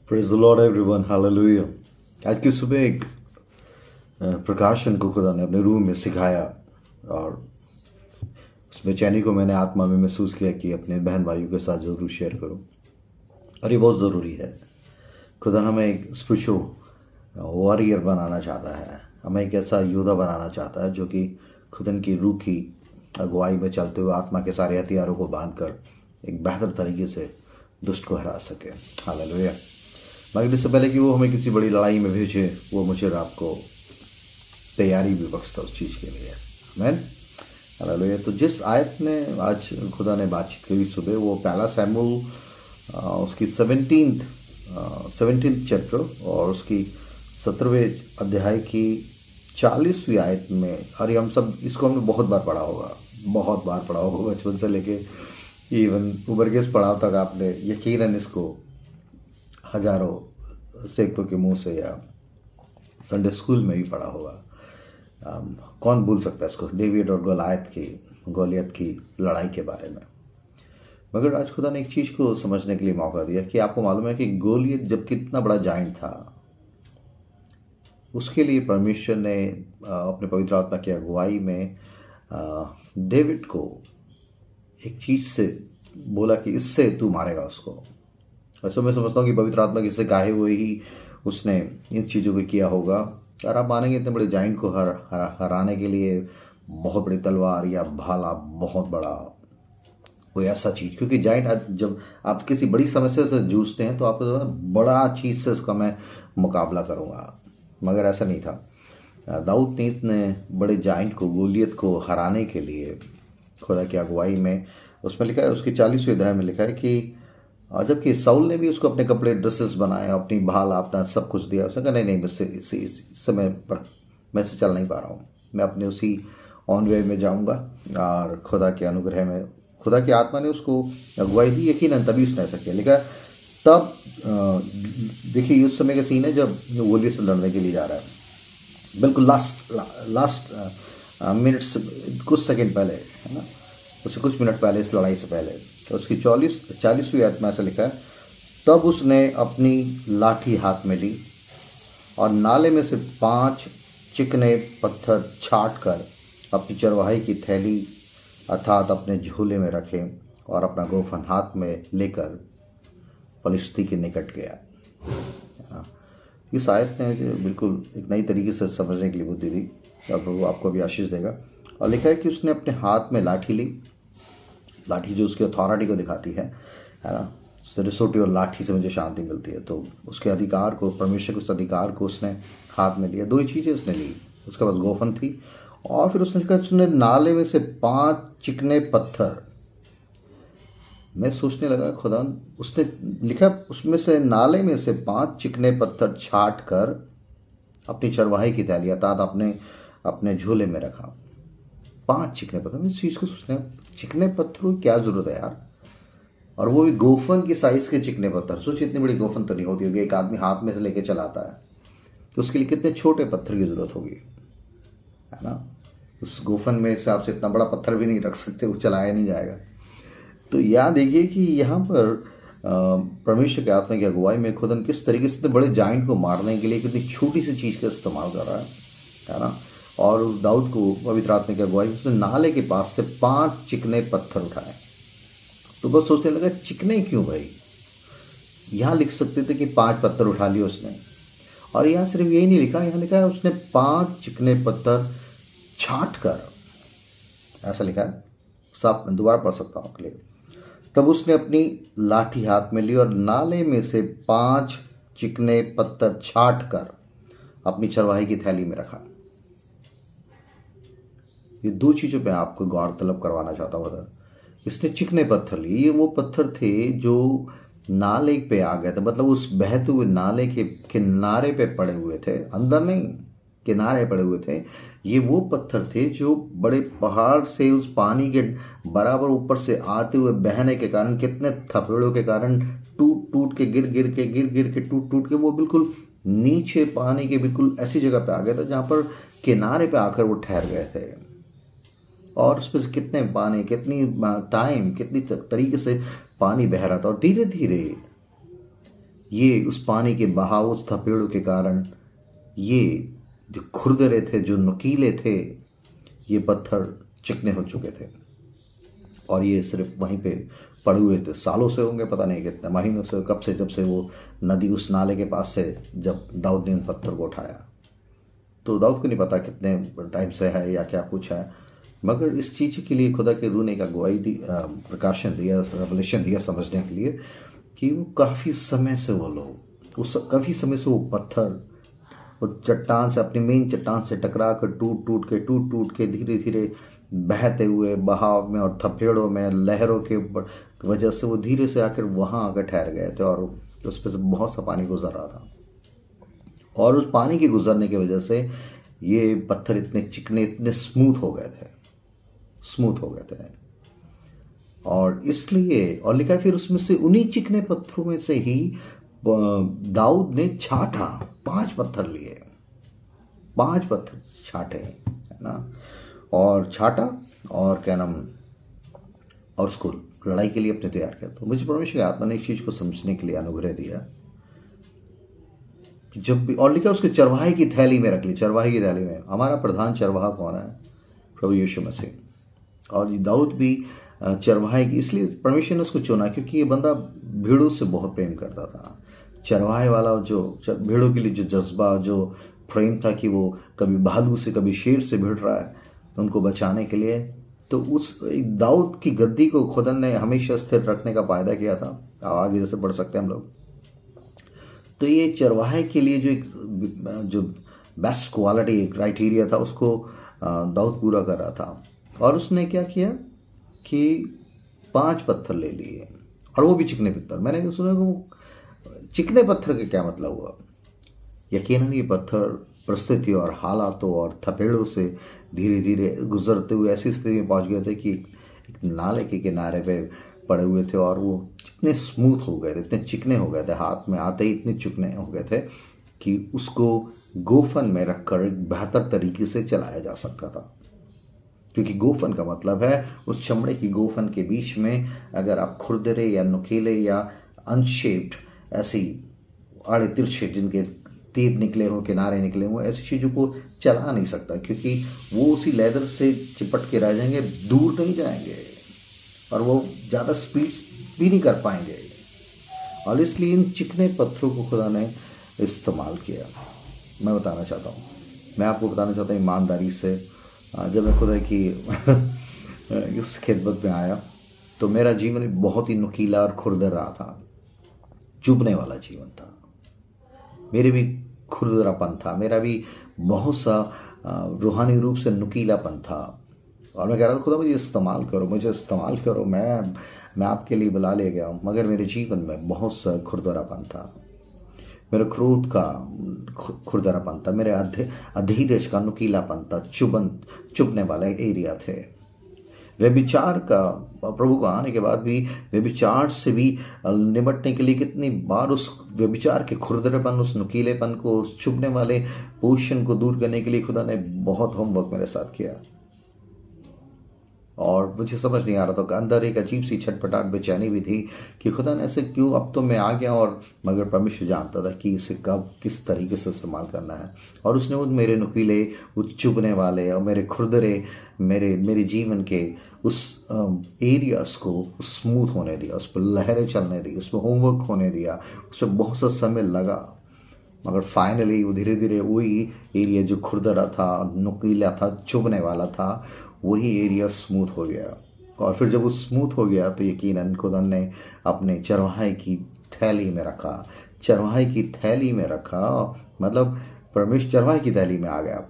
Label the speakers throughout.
Speaker 1: Praise the Lord everyone, hallelujah. आज की सुबह एक प्रकाशन को खुदा ने अपने रूह में सिखाया और उस बेचैनी को मैंने आत्मा में महसूस किया कि अपने बहन भाइयों के साथ ज़रूर शेयर करूं। और ये बहुत ज़रूरी है। खुदा हमें एक स्पिरिचुअल वॉरियर बनाना चाहता है, हमें एक ऐसा योद्धा बनाना चाहता है जो कि खुदा की रूह की अगुवाई में चलते हुए आत्मा के सारे हथियारों को बांधकर एक बेहतर तरीके से दुष्ट को हरा सके। हालेलुया। मगर इससे पहले कि वो हमें किसी बड़ी लड़ाई में भेजे, वो मुझे और आपको तैयारी भी बख्शता उस चीज़ के लिए। आमीन, हालेलुया। तो जिस आयत में आज खुदा ने बातचीत करी सुबह, वो पहला शमूएल उसकी 17th चैप्टर और उसकी 17वें अध्याय की 40वीं आयत में। और ये हम सब इसको हमने बहुत बार पढ़ा होगा बचपन से लेके इवन उबर के पढ़ा तक। आपने यकीनन इसको हजारों सेवकों के मुंह से या संडे स्कूल में भी पढ़ा होगा। कौन भूल सकता है इसको, डेविड और गोलियत की लड़ाई के बारे में। मगर आज खुदा ने एक चीज़ को समझने के लिए मौका दिया कि आपको मालूम है कि गोलियत जब कितना बड़ा जाइंट था, उसके लिए परमेश्वर ने अपने पवित्र आत्मा की अगुवाई में डेविड को एक चीज़ से बोला कि इससे तू मारेगा उसको। वैसे मैं समझता हूँ कि पवित्र आत्मा किससे गाहे हुए ही उसने इन चीज़ों को किया होगा। और आप मानेंगे इतने बड़े जाइंट को हराने के लिए बहुत बड़ी तलवार या भाला, बहुत बड़ा कोई ऐसा चीज़, क्योंकि जाइंट जब आप किसी बड़ी समस्या से जूझते हैं तो आपको बड़ा चीज़ से उसका मैं मुकाबला करूँगा। मगर ऐसा नहीं था। दाऊद ने बड़े जाइंट को, गोलियत को हराने के लिए खुदा की अगुवाई में, उसमें लिखा है, उसकी 40वीं अध्याय में लिखा है कि जबकि साउल ने भी उसको अपने कपड़े, ड्रेसेस बनाए, अपनी भाल, अपना सब कुछ दिया। उसने कहा नहीं, मुझसे इस समय पर मैं से चल नहीं पा रहा हूँ, मैं अपने उसी ऑन वे में जाऊँगा। और खुदा के अनुग्रह में खुदा की आत्मा ने उसको अगुवाई दी, यकीनन तभी उसने ऐसा किया। लिखा तब देखिए उस समय का सीन है जब गोलियत से लड़ने के लिए जा रहा है, बिल्कुल लास्ट मिनट्स, कुछ सेकेंड पहले, है ना, उससे कुछ मिनट पहले, इस लड़ाई से पहले। तो उसकी 40वीं आयत में ऐसा लिखा है, तब उसने अपनी लाठी हाथ में ली और नाले में से 5 चिकने पत्थर छाट कर अपनी चरवाही की थैली अर्थात अपने झोले में रखे और अपना गोफन हाथ में लेकर फलिश्ती के निकट गया। इस आयत ने बिल्कुल एक नई तरीके से समझने के लिए बुद्धि दी और प्रभु आपको भी आशीष देगा। और लिखा है कि उसने अपने हाथ में लाठी ली, लाठी जो उसकी अथॉरिटी को दिखाती है ना, रिसोटी और लाठी से मुझे शांति मिलती है। तो उसके अधिकार को, परमेश्वर के उस अधिकार को उसने हाथ में लिया। 2 ही चीज़ें उसने ली, उसके पास गोफन थी और फिर उसने कहा उसने नाले में से 5 चिकने पत्थर। मैं सोचने लगा खुदा, उसने लिखा उसमें से नाले में से 5 चिकने पत्थर छाट कर अपनी चरवाही की थैली अर्थात अपने झोले में रखा। 5 चिकने पत्थर। मैं इस चीज़ को सोचने, चिकने पत्थरों की क्या ज़रूरत है यार, और वो भी गोफन की साइज़ के चिकने पत्थर। सोचिए इतनी बड़ी गोफन तो नहीं होती होगी, एक आदमी हाथ में से लेके चलाता है, तो उसके लिए कितने छोटे पत्थर की ज़रूरत होगी, है ना। उस गोफन में से आपसे इतना बड़ा पत्थर भी नहीं रख सकते, वो चलाया नहीं जाएगा। तो याद देखिए कि यहाँ पर परमेश्वर के आत्मा की अगुवाई में खुदा किस तरीके से बड़े जाइंट को मारने के लिए कितनी छोटी सी चीज़ का इस्तेमाल कर रहा है ना। और उस दाऊद को पवित्र आत्मा की अगुवाई उसने नाले के पास से 5 चिकने पत्थर उठाए। तो बस सोचने लगा चिकने क्यों भाई, यहाँ लिख सकते थे कि 5 पत्थर उठा लिए उसने। और यहाँ सिर्फ यही नहीं लिखा, यहाँ लिखा है उसने 5 चिकने पत्थर छाट कर, ऐसा लिखा है, साफ मैं दोबारा पढ़ सकता हूँ आपके लिए। तब उसने अपनी लाठी हाथ में ली और नाले में से 5 चिकने पत्थर छाट कर अपनी चरवाही की थैली में रखा। ये 2 चीज़ों पे आपको गौर तलब करवाना चाहता हूँ। इसने चिकने पत्थर लिए, ये वो पत्थर थे जो नाले पे आ गए थे, मतलब उस बहते हुए नाले के किनारे पे पड़े हुए थे, अंदर नहीं, किनारे पड़े हुए थे। ये वो पत्थर थे जो बड़े पहाड़ से उस पानी के बराबर ऊपर से आते हुए बहने के कारण, कितने थपेड़ों के कारण टूट के गिर के टूट के वो बिल्कुल नीचे पानी के बिल्कुल ऐसी जगह पे आ गए थे जहाँ पर किनारे पे आकर वो ठहर गए थे। और उसमें से कितने पानी, कितनी टाइम, कितनी तरीके से पानी बह रहा था। और धीरे धीरे ये उस पानी के बहाव, उस थपेड़ों के कारण ये जो खुरदरे थे, जो नुकीले थे, ये पत्थर चिकने हो चुके थे और ये सिर्फ वहीं पे पड़े हुए थे। सालों से होंगे, पता नहीं कितने महीनों से, कब से, जब से वो नदी उस नाले के पास से जब दाऊद ने उन पत्थर को उठाया। तो दाऊद को नहीं पता कितने टाइम से है या क्या कुछ है, मगर इस चीज़ के लिए खुदा के रूह ने एक अगुवाई दी, प्रकाशन दिया, रेवलेशन दिया समझने के लिए कि वो काफ़ी समय से वो लोग काफ़ी समय से वो पत्थर वो चट्टान से, अपनी मेन चट्टान से टकरा कर टूट टूट के धीरे धीरे बहते हुए बहाव में और थपेड़ों में, लहरों के वजह से वो धीरे से आकर वहाँ आकर ठहर गए थे और उस पर से बहुत सा पानी गुजर रहा था। और उस पानी के गुजरने की वजह से ये पत्थर इतने चिकने, इतने स्मूथ हो गए थे। और इसलिए, और लिखा फिर उसमें से, उन्हीं चिकने पत्थरों में से ही दाऊद ने छाटा, 5 पत्थर लिए, 5 पत्थर छाटे, है ना, और छाटा और क्या नाम, और उसको लड़ाई के लिए अपने तैयार किया। तो मुझे परमेश्वर की आत्मा ने इस चीज को समझने के लिए अनुग्रह दिया कि जब भी, और लिखा उसको चरवाहे की थैली में रख ली। चरवाहे की थैली में हमारा प्रधान चरवाहा कौन है? प्रभु यीशु मसीह। और दाऊद भी चरवाहे की, इसलिए परमेश्वर ने उसको चुना क्योंकि ये बंदा भीड़ों से बहुत प्रेम करता था। चरवाहे वाला जो भीड़ों के लिए जो जज्बा, जो प्रेम था कि वो कभी भालू से कभी शेर से भिड़ रहा है उनको बचाने के लिए, तो उस दाऊद की गद्दी को खुदा ने हमेशा स्थिर रखने का वायदा किया था। आगे जैसे बढ़ सकते हैं हम लोग। तो ये चरवाहे के लिए जो बेस्ट क्वालिटी क्राइटेरिया था उसको दाऊद पूरा कर रहा था। और उसने क्या किया कि 5 पत्थर ले लिए, और वो भी चिकने पत्थर। मैंने सुना कि चिकने पत्थर का क्या मतलब हुआ। यकीनन ये पत्थर परिस्थिति और हालातों और थपेड़ों से धीरे धीरे गुजरते हुए ऐसी स्थिति में पहुंच गए थे कि एक नाले के किनारे पे पड़े हुए थे और वो इतने स्मूथ हो गए थे, इतने चिकने हो गए थे, हाथ में आते ही इतने चिकने हो गए थे कि उसको गोफन में रखकर एक बेहतर तरीके से चलाया जा सकता था। क्योंकि गोफन का मतलब है उस चमड़े की गोफन के बीच में अगर आप खुरदरे या नुकीले या अनशेप्ड ऐसी आड़े तिरछे जिनके तीर निकले हों, किनारे निकले हों, ऐसी चीज़ों को चला नहीं सकता क्योंकि वो उसी लेदर से चिपट के रह जाएंगे, दूर नहीं जाएंगे और वो ज़्यादा स्पीड भी नहीं कर पाएंगे। और इसलिए इन चिकने पत्थरों को खुदा ने इस्तेमाल किया। मैं बताना चाहता हूँ, मैं आपको बताना चाहता हूँ ईमानदारी से, जब मैं खुदा की इस खिदमत में आया तो मेरा जीवन बहुत ही नुकीला और खुरदरा था, चुभने वाला जीवन था। मेरे भी खुरदरापन था, मेरा भी बहुत सा रूहानी रूप से नुकीलापन था। और मैं कह रहा था खुदा मुझे इस्तेमाल करो, मुझे इस्तेमाल करो, मैं आपके लिए बुला ले गया हूँ। मगर मेरे जीवन में बहुत सा खुरदरापन था, मेरे क्रोध का खुरदरापन था, मेरे अधीरज का नुकीलापन था, चुभने वाले एरिया थे। व्यभिचार का, प्रभु को आने के बाद भी व्यभिचार से भी निपटने के लिए कितनी बार उस व्यभिचार के खुरदरेपन, उस नुकीलेपन को, उस चुभने वाले पोषण को दूर करने के लिए खुदा ने बहुत होमवर्क मेरे साथ किया। और मुझे समझ नहीं आ रहा था कि अंदर एक अजीब सी छटपटाहट, बेचैनी भी थी कि खुदा ने ऐसे क्यों, अब तो मैं आ गया। और मगर परमेश्वर जानता था कि इसे कब किस तरीके से इस्तेमाल करना है। और उसने वो मेरे नुकीले, उस चुभने वाले और मेरे खुरदरे, मेरे जीवन के उस एरियाज को स्मूथ होने दिया, उस पर लहरें चलने दी, उस पर होमवर्क होने दिया। उस पर बहुत सा समय लगा, मगर फाइनली वो धीरे धीरे वही एरिया जो खुरदरा था, नुकीला था, चुभने वाला था, वही एरिया स्मूथ हो गया। और फिर जब वो स्मूथ हो गया तो यकीनन खुदा ने अपने चरवाहे की थैली में रखा। चरवाहे की थैली में रखा मतलब परमेश्वर चरवाहे की थैली में आ गया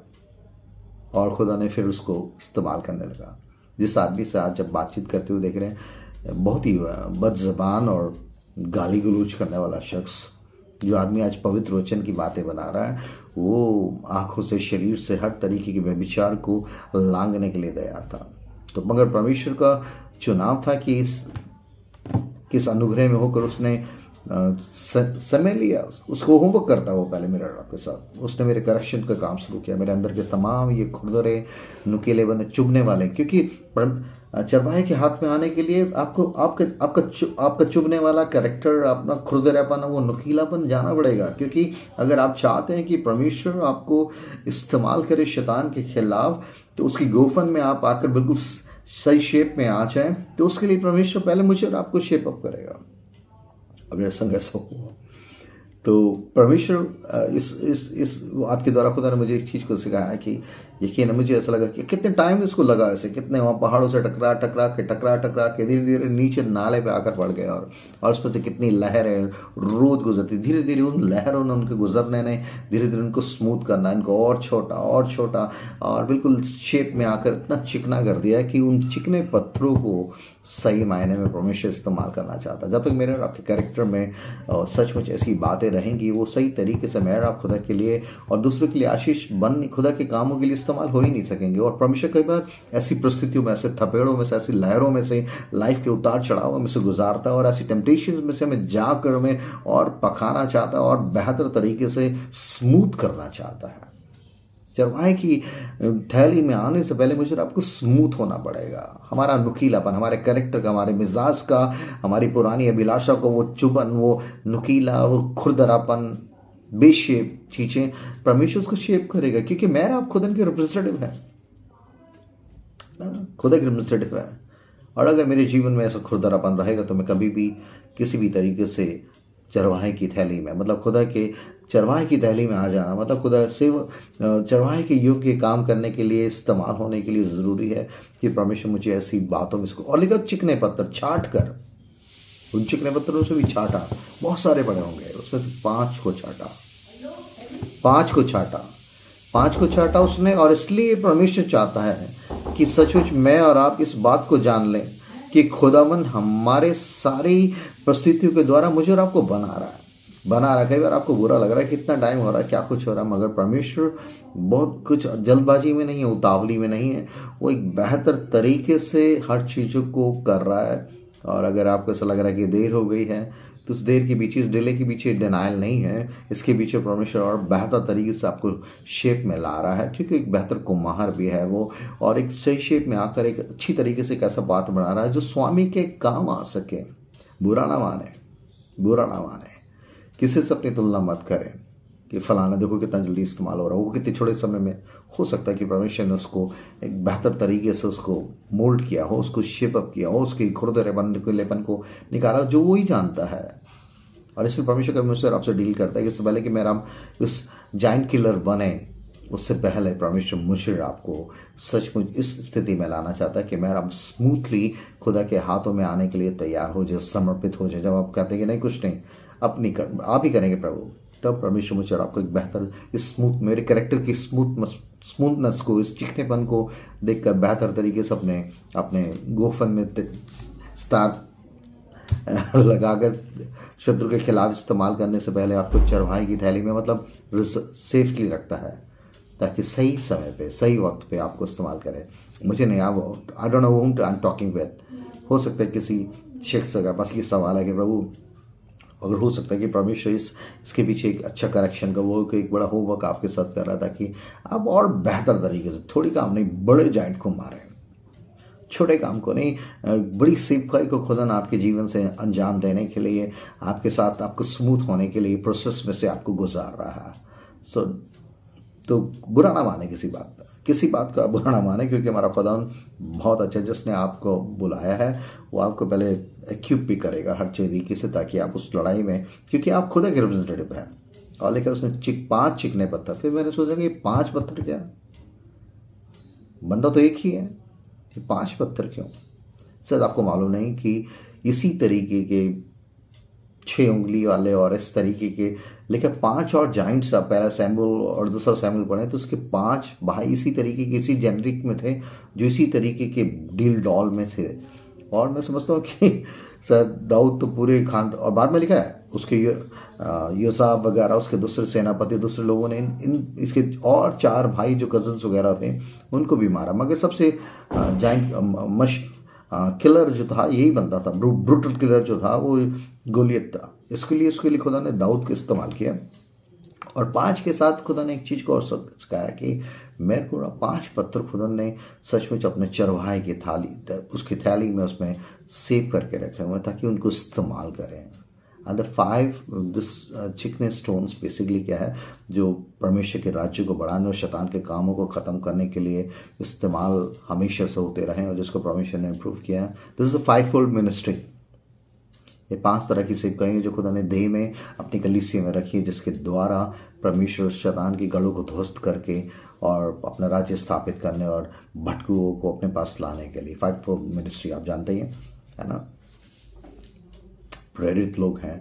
Speaker 1: और खुदा ने फिर उसको इस्तेमाल करने लगा। जिस आदमी से आज जब बातचीत करते हुए देख रहे हैं, बहुत ही बदज़बान और गाली गलौज करने वाला शख्स, जो आदमी आज पवित्र वचन की बातें बना रहा है, वो आंखों से, शरीर से हर तरीके के व्यभिचार को लांघने के लिए तैयार था। तो मगर परमेश्वर का चुनाव था कि इस अनुग्रह में होकर उसने समय लिया, उसको होमवर्क करता वो पहले मेरे आपके साथ, उसने मेरे करेक्शन का काम शुरू किया, मेरे अंदर के तमाम ये खुरदरे नुकीले बने चुभने वाले, क्योंकि चरवाहे के हाथ में आने के लिए आपको आपका चुभने वाला कैरेक्टर, अपना खुरदरापन, वो नुकीलापन जाना पड़ेगा। क्योंकि अगर आप चाहते हैं कि परमेश्वर आपको इस्तेमाल करे शैतान के खिलाफ, तो उसकी गोफन में आप आकर बिल्कुल सही शेप में आ जाए, तो उसके लिए परमेश्वर पहले मुझे और आपको शेप अप करेगा। अब मेरा संग ऐसा हुआ, तो परमेश्वर इस आपके द्वारा खुदा ने मुझे एक चीज़ को सिखाया है कि यकीन है, मुझे ऐसा लगा कि कितने टाइम इसको लगा, ऐसे कितने वहाँ पहाड़ों से टकरा के धीरे धीरे नीचे नाले पे आकर पड़ गए, और उसमें से कितनी लहरें रोज गुजरती, धीरे धीरे उन लहरों ने, उनके गुजरने ने धीरे धीरे उनको स्मूथ करना, इनको और छोटा और बिल्कुल शेप में आकर इतना चिकना कर दिया कि उन चिकने पत्थरों को सही मायने में परमेश्वर इस्तेमाल करना चाहता है। जब तक मेरे और आपके कैरेक्टर में सचमुच ऐसी बातें रहेंगी, वो सही तरीके से मेरे आप खुदा के लिए और दूसरों के लिए आशीष बन खुदा के कामों के लिए इस्तेमाल हो ही नहीं सकेंगे। और परमेश्वर कई बार ऐसी परिस्थितियों में, ऐसे थपेड़ों में से, ऐसी लहरों में से, लाइफ के उतार चढ़ावों में से गुजारता है, और ऐसी टेम्पटेशन में से हमें जाकर हमें और पकाना चाहता है और बेहतर तरीके से स्मूथ करना चाहता है। चरवाहे की थैली में आने से पहले मुझे आपको स्मूथ होना पड़ेगा। हमारा नुकीलापन, हमारे कैरेक्टर का, हमारे मिजाज का, हमारी पुरानी अभिलाषा को, वो चुभन, वो नुकीला, वो खुरदरापन, बेशेप चीजें, परमेश्वर उसको शेप करेगा। क्योंकि मेरा आप खुदा के रिप्रेजेंटेटिव है, खुदा के रिप्रेजेंटेटिव है। और अगर मेरे जीवन में ऐसा खुरदरापन रहेगा, तो मैं कभी भी किसी भी तरीके से चरवाहे की थैली में, मतलब खुदा के चरवाहे की थैली में आ जाना, मतलब खुदा से चरवाहे के योग्य काम करने के लिए, इस्तेमाल होने के लिए ज़रूरी है कि परमेश्वर मुझे ऐसी बातों में इसको, और लिखा चिकने पत्थर छाट कर, उन चिकने पत्थरों से भी छाटा, बहुत सारे बड़े होंगे, उसमें से 5 को छाटा, 5 को छाटा उसने। और इसलिए परमेश्वर चाहता है कि सचमुच मैं और आप इस बात को जान लें कि खुदावन हमारे सारी परिस्थितियों के द्वारा मुझे और आपको बना रहा है। कई बार आपको बुरा लग रहा है, कितना टाइम हो रहा है, क्या कुछ हो रहा है, मगर परमेश्वर बहुत कुछ जल्दबाजी में नहीं है, उतावली में नहीं है, वो एक बेहतर तरीके से हर चीज़ों को कर रहा है। और अगर आपको ऐसा लग रहा है कि देर हो गई है, तो उस देर के पीछे, इस डिले के पीछे डिनाइल नहीं है, इसके पीछे परमेश्वर और बेहतर तरीके से आपको शेप में ला रहा है, क्योंकि एक बेहतर कुम्हार भी है वो, और एक सही शेप में आकर एक अच्छी तरीके से कैसा बात बना रहा है जो स्वामी के काम आ सके। बुरा ना माने, किसी से अपनी तुलना मत करें कि फलाना देखो कितना जल्दी इस्तेमाल हो रहा है, वो कितने छोटे समय में, हो सकता है कि परमेश्वर ने उसको एक बेहतर तरीके से उसको मोल्ड किया हो, उसको शेप अप किया हो, उसके खुरदरेपन को निकाला, जो वो ही जानता है। और इसलिए परमेश्वर मुझसे आपसे डील करता है कि इससे पहले कि मेरा उस जाइंट किलर बने, उससे पहले परमेश्वर मुझे आपको सचमुच इस स्थिति में लाना चाहता है कि मैं आप स्मूथली खुदा के हाथों में आने के लिए तैयार हो जाए, समर्पित हो जाए। जब आप कहते हैं कि नहीं कुछ नहीं, आप ही करेंगे प्रभु, तब परमेश्वर मुझे आपको एक बेहतर, इस स्मूथ, मेरे कैरेक्टर की स्मूथनेस को, इस चिकनेपन को देखकर बेहतर तरीके से अपने गोफन में स्टार लगाकर शत्रु के खिलाफ इस्तेमाल करने से पहले आपको चरवाहे की थैली में, मतलब सेफली रखता है, ताकि सही समय पे, सही वक्त पे आपको इस्तेमाल करे। मुझे नहीं, I don't know whom I am talking with. हो सकता है किसी शख्स का पास ये सवाल है कि प्रभु, अगर हो सकता है कि परमेश्वर इसके पीछे एक अच्छा करेक्शन का वो एक बड़ा होमवर्क आपके साथ कर रहा था कि आप और बेहतर तरीके से, थोड़ी काम नहीं, बड़े जाइंट को मारें, छोटे काम को नहीं, बड़ी सेवकाई को खुदा आपके जीवन से अंजाम देने के लिए, आपके साथ आपको स्मूथ होने के लिए प्रोसेस में से आपको गुजार रहा है। तो बुरा ना माने, किसी बात का बुरा ना माने, क्योंकि हमारा खुदा बहुत अच्छा, जिसने आपको बुलाया है वो आपको पहले एक्यूप भी करेगा हर तरीके से, ताकि आप उस लड़ाई में, क्योंकि आप खुदा के रिप्रेजेंटेटिव हैं। और लेकर उसने 5 चिकने पत्थर, फिर मैंने सोचा कि 5 पत्थर क्या, बंदा तो एक ही है, ये 5 पत्थर क्यों? शायद आपको मालूम नहीं कि इसी तरीके के 6 उंगली वाले और इस तरीके के, लेकिन 5 और जाइंट्स, पहला सैमुएल और दूसरा सैमुएल पढ़े तो उसके 5 भाई इसी तरीके के, इसी जेनरिक में थे, जो इसी तरीके के डील डॉल में थे। और मैं समझता हूँ कि शायद दाऊद तो पूरे खान, और बाद में लिखा है उसके योसाब वगैरह, उसके दूसरे सेनापति, दूसरे लोगों ने इसके और 4 भाई जो कजन्स वगैरह थे उनको भी मारा, मगर सबसे जाइंट किलर जो था यही बनता था, ब्रूटल किलर जो था वो गोलियत था। इसके लिए खुदा ने दाऊद को इस्तेमाल किया। और 5 के साथ खुदा ने एक चीज़ को और सिखाया कि मेरे को 5 पत्थर खुदा ने सचमुच अपने चरवाहे की उसकी थैली में उसमें सेव करके रखे हुए ताकि उनको इस्तेमाल करें। एंड द 5 दिस चिकने स्टोन्स बेसिकली क्या है, जो परमेश्वर के राज्य को बढ़ाने और शैतान के कामों को ख़त्म करने के लिए इस्तेमाल हमेशा से होते रहे और जिसको परमेश्वर ने इम्प्रूव किया है। This is a 5-fold ministry. ये 5 तरह की सेवकाई जो खुदा ने देह में अपनी कलीसिया में रखी है, जिसके द्वारा परमेश्वर शैतान की गढ़ों को ध्वस्त करके और अपना राज्य स्थापित करने और भटकुओं को अपने पास लाने के लिए 5-fold मिनिस्ट्री आप जानते ही हैं, है ना। प्रेरित लोग हैं,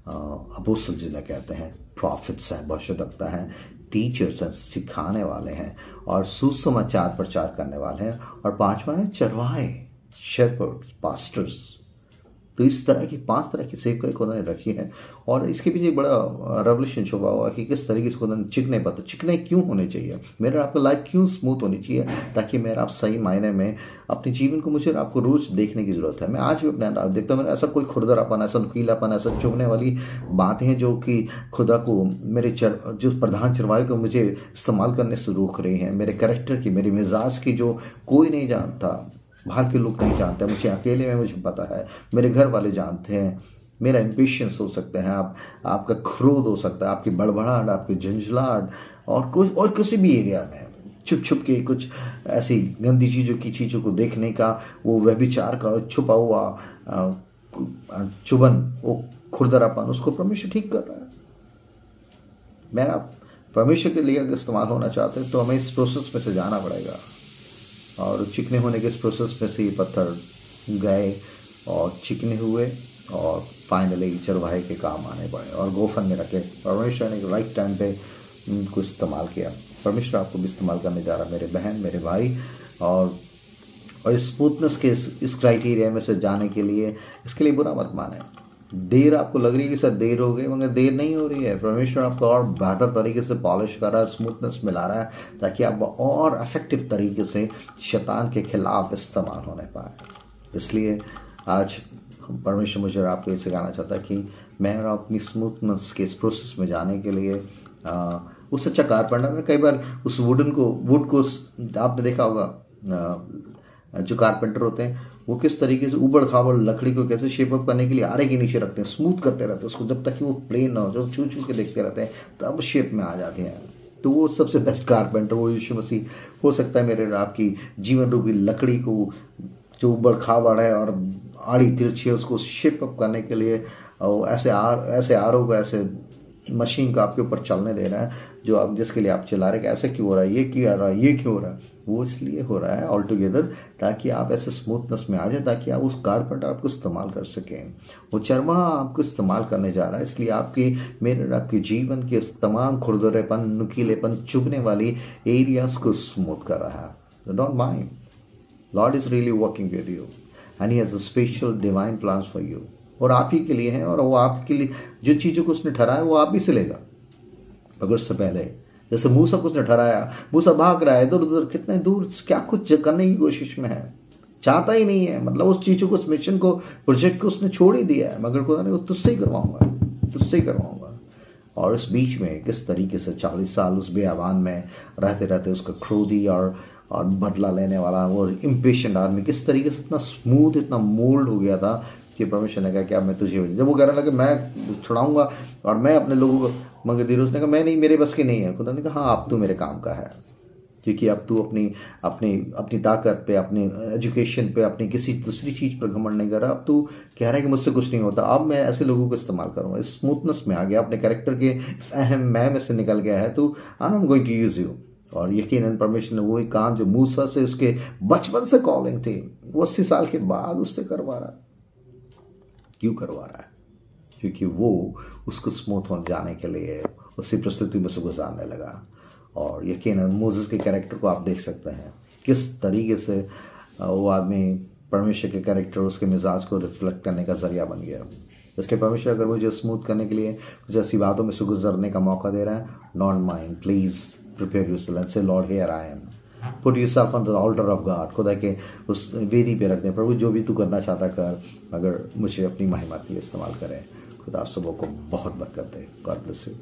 Speaker 1: अपोस्तल जिन्हें कहते हैं, प्रॉफिट्स हैं, भविष्यद्वक्ता हैं, टीचर्स हैं, सिखाने वाले हैं और सुसमाचार प्रचार करने वाले हैं। और 5वां है चरवाहे, शेपर्ड्स, पास्टर्स। तो इस तरह की 5 तरह की सेवकाई खुदा ने रखी है। और इसके पीछे एक बड़ा रेवल्यूशन छुपा हुआ है कि किस तरीके से खुदा ने चिकने क्यों होने चाहिए, मेरे आपका लाइफ क्यों स्मूथ होनी चाहिए, ताकि मेरा आप सही मायने में अपने जीवन को मुझे आपको रोज देखने की जरूरत है। मैं आज भी अपने देखता हूँ, मेरा ऐसा कोई खुरदरापन, ऐसा नुकीलापन, ऐसा चुभने वाली बातें हैं जो कि खुदा को मेरे जो प्रधान चरवाहे को मुझे इस्तेमाल करने से रोक रही हैं। मेरे कैरेक्टर की, मेरे मिजाज की जो कोई नहीं जानता, बाहर के लोग नहीं जानते, मुझे अकेले में मुझे पता है, मेरे घर वाले जानते हैं। मेरा इम्पेशंस हो सकते हैं, आपका क्रोध हो सकता है, आपकी बड़बड़ाहट, आपकी झंझलाहट और किसी भी एरिया में छुप छुप के कुछ ऐसी गंदी चीज़ों को देखने का वो व्यभिचार का छुपा हुआ चुभन, वो खुरदरापन, उसको परमेश्वर ठीक कर रहा है। मैं आप परमेश्वर के लिए अगर इस्तेमाल होना चाहते हैं तो हमें इस प्रोसेस में से जाना पड़ेगा। और चिकने होने के इस प्रोसेस में से ये पत्थर गए और चिकने हुए और फाइनली चरवाहे के काम आने पड़े और गोफन में रखे। परमेश्वर ने राइट टाइम पे उनको इस्तेमाल किया। परमेश्वर आपको भी इस्तेमाल करने जा रहा है, मेरे बहन, मेरे भाई। और इस स्मूथनेस के इस क्राइटेरिया में से जाने के लिए, इसके लिए बुरा मत माने। देर आपको लग रही है कि सर देर हो गई, मगर देर नहीं हो रही है। परमेश्वर आपको और बेहतर तरीके से पॉलिश कर रहा है, स्मूथनेस मिला रहा है, ताकि आप और इफेक्टिव तरीके से शैतान के खिलाफ इस्तेमाल होने पाए। इसलिए आज परमेश्वर मुझे आपको ये सिखाना चाहता है कि मैं अपनी स्मूथनेस के इस प्रोसेस में जाने के लिए उस अच्छा कारपेंटर में कई बार उस वुड को आपने देखा होगा, जो कारपेंटर होते हैं वो किस तरीके से उबड़ खाबड़ लकड़ी को कैसे शेप अप करने के लिए आरे के नीचे रखते हैं, स्मूथ करते रहते हैं उसको, जब तक कि वो प्लेन ना हो, जब छू के देखते रहते हैं तब शेप में आ जाते हैं। तो वो सबसे बेस्ट कारपेंटर वो यीशु मसीह हो सकता है। मेरे आपकी जीवन रूपी लकड़ी को जो उबड़ खाबड़ है और आड़ी तिरछी है उसको शेप अप करने के लिए ऐसे आरों को, ऐसे मशीन को आपके ऊपर चलने दे रहा है, जो आप जिसके लिए आप चला रहे हैं। ऐसे क्यों हो रहा है, ये क्यों हो रहा है, वो इसलिए हो रहा है ऑल टुगेदर, ताकि आप ऐसे स्मूथनेस में आ जाए, ताकि आप उस कारपेंटर आपको इस्तेमाल कर सकें। वो चरवाहा आपको इस्तेमाल करने जा रहा है, इसलिए आपके जीवन के तमाम खुरदरेपन, नुकीलेपन, चुभने वाली एरियाज को स्मूथ कर रहा है। Don't mind, Lord is really working with you and he has a special divine plans for you. और आप ही के लिए हैं, और वो आपके लिए जो चीज़ों को उसने ठहराया वो आप ही से लेगा। मगर उससे पहले जैसे मूसा को उसने ठहराया, मूसा भाग रहा है इधर उधर, कितने दूर क्या कुछ करने की कोशिश में है, चाहता ही नहीं है, मतलब उस चीज़ों को, उस मिशन को, प्रोजेक्ट को उसने छोड़ ही दिया है। मगर खुदा ने वो तुझसे ही करवाऊंगा। और इस बीच में किस तरीके से 40 साल उस बेआबान में रहते रहते उसका क्रोधी और बदला लेने वाला वो इम्पेशेंट आदमी किस तरीके से इतना स्मूथ, इतना मोल्ड हो गया था कि परमेश्वर ने कहा कि अब मैं तुझे, जब वो कहने लगा मैं छुड़ाऊंगा और मैं अपने लोगों को, मगर धीरे उसने कहा मैं नहीं, मेरे बस की नहीं है। खुदा ने कहा हाँ अब तू मेरे काम का है, क्योंकि अब तू अपनी ताकत पे, अपनी एजुकेशन पे, अपनी किसी दूसरी चीज़ पर घमंड नहीं कर रहा। अब तू कह रहा है कि मुझसे कुछ नहीं होता, अब मैं ऐसे लोगों को इस्तेमाल करूँगा। इस स्मूथनेस में आ गया, अपने कैरेक्टर के इस अहम मैं में से निकल गया है, तो I am going to use you. और यकीनन परमेश्वर ने वही काम जो मूसा से उसके बचपन से कॉलिंग थी, वो 80 साल के बाद उससे करवा रहा है। क्यों करवा रहा है? क्योंकि वो उसको स्मूथ हो जाने के लिए उसी परिस्थिति में से गुजारने लगा। और यकीनन मोसेस के कैरेक्टर को आप देख सकते हैं, किस तरीके से वो आदमी परमेश्वर के कैरेक्टर, उसके मिजाज को रिफ्लेक्ट करने का जरिया बन गया। इसलिए परमेश्वर अगर मुझे स्मूथ करने के लिए कुछ ऐसी बातों में से गुजरने का मौका दे रहा है, not mind, please prepare yourself and say Lord here I am. Put yourself on the altar of God, खुदा के उस वेदी पे रख दें। प्रभु जो भी तू करना चाहता कर, मगर मुझे अपनी महिमा के लिए इस्तेमाल करें। खुदा आप सबों को बहुत बरकत दे। God bless you.